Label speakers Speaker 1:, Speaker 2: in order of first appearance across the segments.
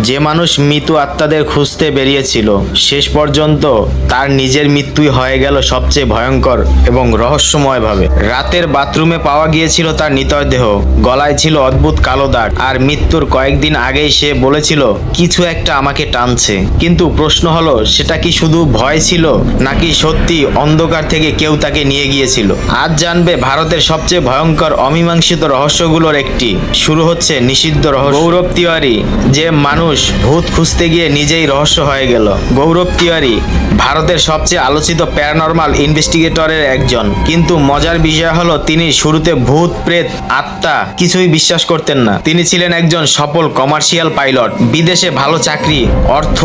Speaker 1: যে মানুষ মৃত আত্মাদের খুঁজতে বেরিয়েছিল শেষ পর্যন্ত তার নিজের মৃত্যুই হয়ে গেল সবচেয়ে ভয়ঙ্কর এবং রহস্যময়ভাবে। রাতের বাথরুমে পাওয়া গিয়েছিল তার মৃতদেহ, গলায় ছিল অদ্ভুত কালো দাগ, আর মৃত্যুর কয়েকদিন আগেই সে বলেছিল কিছু একটা আমাকে টানছে। কিন্তু প্রশ্ন হলো, সেটা কি শুধু ভয় ছিল নাকি সত্যি অন্ধকার থেকে কেউ তাকে নিয়ে গিয়েছিল? আজ জানবে ভারতের সবচেয়ে ভয়ঙ্কর অমীমাংসিত রহস্যগুলোর একটি। শুরু হচ্ছে নিষিদ্ধ রহস্য। গৌরব তিওয়ারি, যে মানুষ ভূত খুঁজতে গিয়ে নিজেই রহস্য হয়ে গেল। গৌরব তিওয়ারি ভারতের সবচেয়ে আলোচিত প্যারানরমাল ইনভেস্টিগেটরের একজন, কিন্তু মজার বিষয় হলো তিনি শুরুতে ভূত, প্রেত, আত্মা কিছুই বিশ্বাস করতেন না। তিনি ছিলেন একজন সফল কমার্শিয়াল পাইলট। বিদেশে ভালো চাকরি, অর্থ,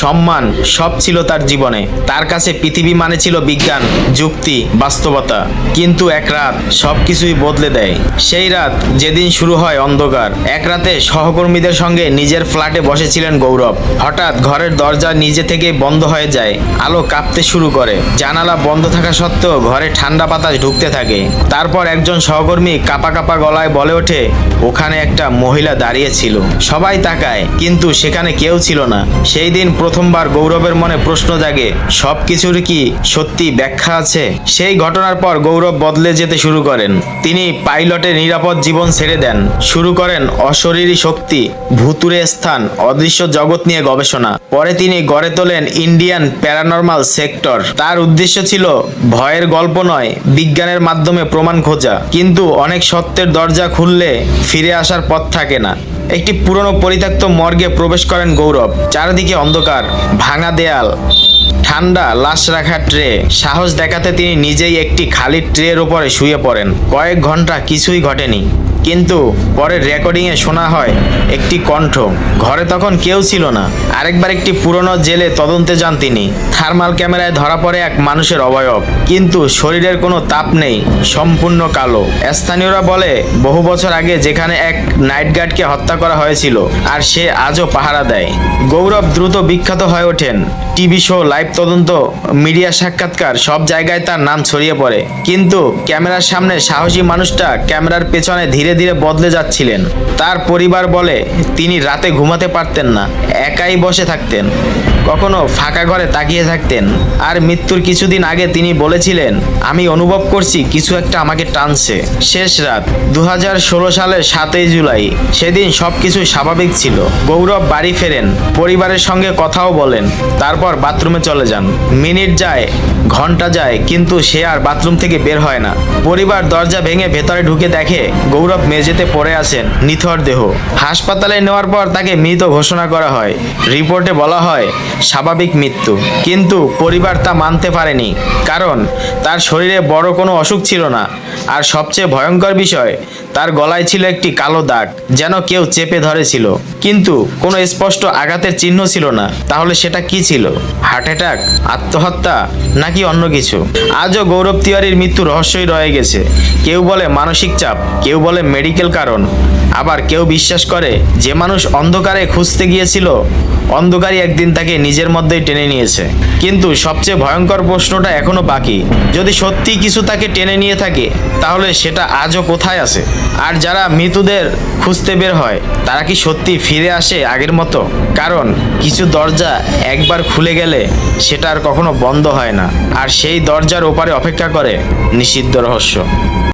Speaker 1: সম্মান সব ছিল তার জীবনে। তার কাছে পৃথিবী মানে ছিল বিজ্ঞান, যুক্তি, বাস্তবতা। কিন্তু এক রাত সবকিছুই বদলে দেয়। সেই রাত যেদিন শুরু হয় অন্ধকার। এক রাতে সহকর্মীদের সঙ্গে নিজের ফ্ল্যাটে বসেছিলেন গৌরব। হঠাৎ ঘরের দরজা নিজে থেকেই বন্ধ হয়ে যায়। আলো কাঁপতে শুরু করে। জানালা বন্ধ থাকা সত্ত্বেও ঘরে ঠান্ডা বাতাস ঢুকতে থাকে। তারপর একজন সহকর্মী কাঁপা কাঁপা গলায় বলে ওঠে, ওখানে একটা মহিলা দাঁড়িয়ে ছিল। সবাই তাকায়, কিন্তু সেখানে কেউ ছিল না। সেই দিন প্রথমবার গৌরবের মনে প্রশ্ন জাগে, সবকিছুর কি সত্যি ব্যাখ্যা আছে? সেই ঘটনার পর গৌরব বদলে যেতে শুরু করেন। তিনি পাইলটের নিরাপদ জীবন ছেড়ে দেন, শুরু করেন অশরীরী শক্তি, ভুতুরে স্থান, অদৃশ্য জগৎ নিয়ে গবেষণা। পরে তিনি গড়ে তোলেন ইন্ডিয়ান প্যারানরমাল সেক্টর। তার উদ্দেশ্য ছিল ভয়ের গল্প নয়, বিজ্ঞানের মাধ্যমে প্রমাণ খোঁজা। কিন্তু অনেক সত্যের দরজা খুললে ফিরে আসার পথ থাকে না। একটি পুরনো পরিত্যক্ত মর্গে প্রবেশ করেন গৌরব। চারিদিকে অন্ধকার, ভাঙা দেয়াল, ঠান্ডা লাশ রাখা ট্রে। সাহস দেখাতে তিনি নিজেই একটি খালি ট্রের উপরে শুয়ে পড়েন। কয়েক ঘন্টা কিছুই ঘটেনি, কিন্তু পরের রেকর্ডিংয়ে শোনা হয় একটি কণ্ঠ। ঘরে তখন কেউ ছিল না। আরেকবার একটি পুরনো জেলে তদন্তে যান তিনি। থার্মাল ক্যামেরায় ধরা পড়ে এক মানুষের অবয়ব, কিন্তু শরীরের কোনো তাপ নেই, সম্পূর্ণ কালো। স্থানীয়রা বলে বহু বছর আগে যেখানে এক নাইট গার্ডকে হত্যা করা হয়েছিল, আর সে আজও পাহারা দেয়। গৌরব দ্রুত বিখ্যাত হয়ে ওঠেন। টিভি শো, লাইভ তদন্ত, মিডিয়া সাক্ষাৎকার, সব জায়গায় তার নাম ছড়িয়ে পড়ে। কিন্তু ক্যামেরার সামনে সাহসী মানুষটা ক্যামেরার পেছনে ধীরে ধীরে বদলে যাচ্ছিলেন। তার পরিবার বলে তিনি রাতে ঘুমাতে পারতেন না, একাই বসে থাকতেন, কখনো ফাঁকা ঘরে তাকিয়ে থাকতেন। আর মৃত্যুর কিছুদিন আগে তিনি বলেছিলেন, আমি অনুভব করছি কিছু একটা আমাকে টানছে। শেষ রাত 2016 সালের 7ই জুলাই। সেদিন সবকিছু স্বাভাবিক ছিল। গৌরব বাড়ি ফেরেন, পরিবারের সঙ্গে কথাও বলেন, তারপর বাথরুমে চলে যান। মিনিট যায়, ঘন্টা যায়, কিন্তু সে আর বাথরুম থেকে বের হয় না। পরিবার দরজা ভেঙে ভেতরে ঢুকে দেখে গৌরব মেঝেতে পড়ে আছেন, নিথর দেহ। হাসপাতালে নেওয়ার পর তাকে মৃত ঘোষণা করা হয়। রিপোর্টে বলা হয় স্বাভাবিক মৃত্যু, কিন্তু পরিবার তা মানতে পারেনি, কারণ তার শরীরে বড় কোনো অসুখ ছিল না। আর সবচেয়ে ভয়ঙ্কর বিষয়, তার গলায় ছিল একটি কালো দাগ, যেন কেউ চেপে ধরেছিল, কিন্তু কোনো স্পষ্ট আঘাতের চিহ্ন ছিল না। তাহলে সেটা কি ছিল? হার্ট অ্যাটাক, আত্মহত্যা, নাকি অন্য কিছু? আজও গৌরব তিওয়ারির মৃত্যু রহস্যই রয়ে গেছে। কেউ বলে মানসিক চাপ, কেউ বলে মেডিকেল কারণ, আবার কেউ বিশ্বাস করে যে মানুষ অন্ধকারে খুঁজতে গিয়েছিল, অন্ধকারই একদিন তাকে নিজের মধ্যেই টেনে নিয়েছে। কিন্তু সবচেয়ে ভয়ঙ্কর প্রশ্নটা এখনো বাকি, যদি সত্যি কিছু তাকে টেনে নিয়ে থাকে, তাহলে সেটা আজও কোথায় আছে? আর যারা মৃতদের খুঁজতে বের হয়, তারা কি সত্যি ফিরে আসে আগের মতো? কারণ কিছু দরজা একবার খুলে গেলে সেটা আর কখনো বন্ধ হয় না, আর সেই দরজার ওপারে অপেক্ষা করে নিষিদ্ধ রহস্য।